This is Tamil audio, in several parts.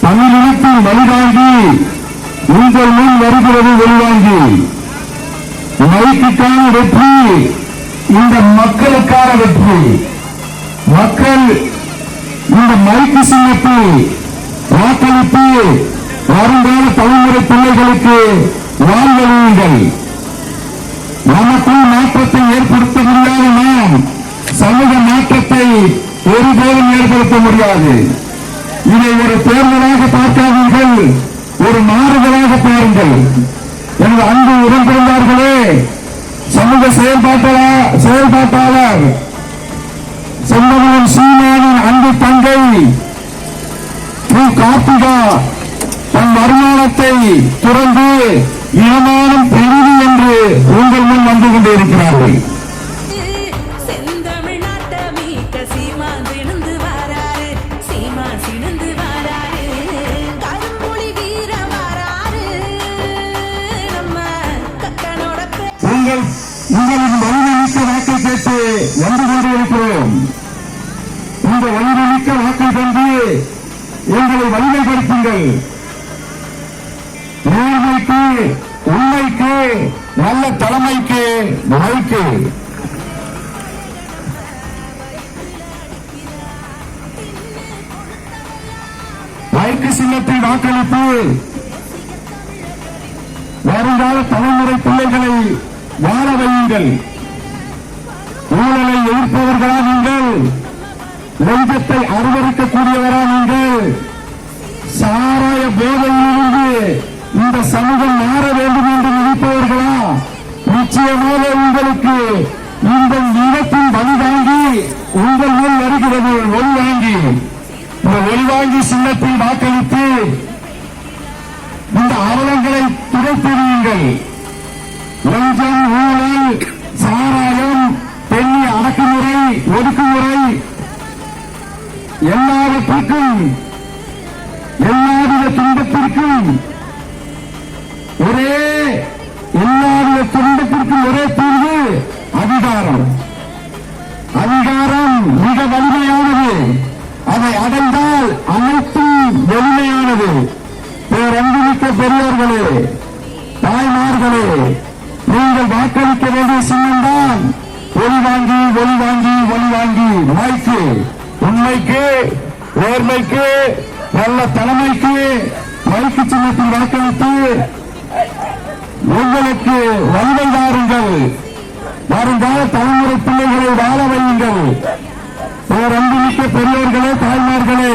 தமிழினத்தின் வழிவாங்கி உங்கள் முன் வருகிறது வெளிவாங்கி. மைக்குக்கான வெற்றி இந்த மக்களுக்கான வெற்றி. மக்கள் இந்த மைக்கு சின்னத்தில் வாக்களித்து வருங்கால தலைமுறை பிள்ளைகளுக்கு வாழ்வழியுங்கள். நமக்குள் மாற்றத்தை ஏற்படுத்த முடியாத நாம் சமூக மாற்றத்தை ஒருபோதும் ஏற்படுத்த முடியாது. இதை ஒரு தேர்தலாக பார்க்காதீர்கள், ஒரு மாறுதலாக பாருங்கள். எனது அன்பு உடன்பிறந்தார்களே, சமூக செயல்பாட்டாளர் செம்மகன் சீமானின் அன்பு தங்கை கார்த்திகா தன் வருமானத்தை துறந்து இனமானம் பெரிது என்று உங்கள் முன் வந்து கொண்டிருக்கிறார்கள். உங்களின் வலிமைமிக்க வாக்கை கேட்டு வந்து கொண்டிருக்கிறோம். இந்த வலிமைமிக்க வாக்கை தந்து எங்களை வலிமைப்படுத்துங்கள். நேர்மைக்கு, உண்மைக்கு, நல்ல தலைமைக்கு வாய்க்கு. வாய்க்கு சின்னத்தை வாக்களித்து வருங்கால தலைமுறை பிள்ளைகளை வாழ வையுங்கள். ஊழலை எதிர்ப்பவர்களா நீங்கள்? லஞ்சத்தை அருவருக்கக்கூடியவரா நீங்கள்? சாராய போதையிலிருந்து இந்த சமூகம் மாற வேண்டும் என்று நினைப்பவர்களா? நிச்சயமாக உங்களுக்கு இந்த நிலத்தின் வழிவாங்கி உங்கள் மேல் வருகிறது. ஒளிவாங்கி, இந்த ஒளிவாங்கி சின்னத்தில் வாக்களித்து இந்த அவலங்களை துடைத்தெறியுங்கள். லஞ்சம், ஊழல், சாராயம், பெண்ணி அடக்குமுறை, ஒடுக்குமுறை எல்லாவற்றுக்கும், எல்லாவித துன்பத்திற்கும் எல்லாவித துன்பத்திற்கும் ஒரே தீர்வு அதிகாரம். அதிகாரம் மிக வலிமையானது. அதை அடைந்தால் அனைத்தும் வலிமையானது. பேரன்புமிக்க பெரியோர்களே, தாய்மார்களே, நீங்கள் வாக்களிக்க வேண்டிய சின்னம்தான் ஒளிவாங்கி, ஒளிவாங்கி, ஒளிவாங்கி. மைக்கு, உண்மைக்கு, நேர்மைக்கு, நல்ல தலைமைக்கு மைக்கு சின்னத்தில் வாக்களித்து உங்களுக்கு வலிமை தாருங்கள். வருங்கால தலைமுறை பிள்ளைகளை வாழ வையுங்கள். பேரன்புமிக்க பெரியோர்களே, தாய்மார்களே,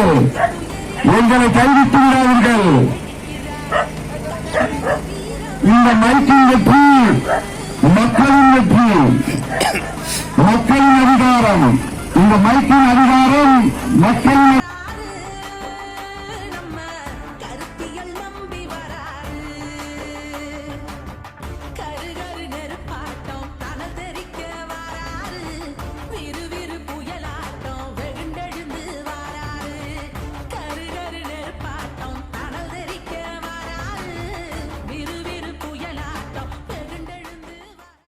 எங்களை கைவிட்டு விடாதீர்கள். இந்த மைக்கின் வெற்றி மக்களின் வெற்றி, மக்களின் அதிகாரம். இந்த மைக்கின்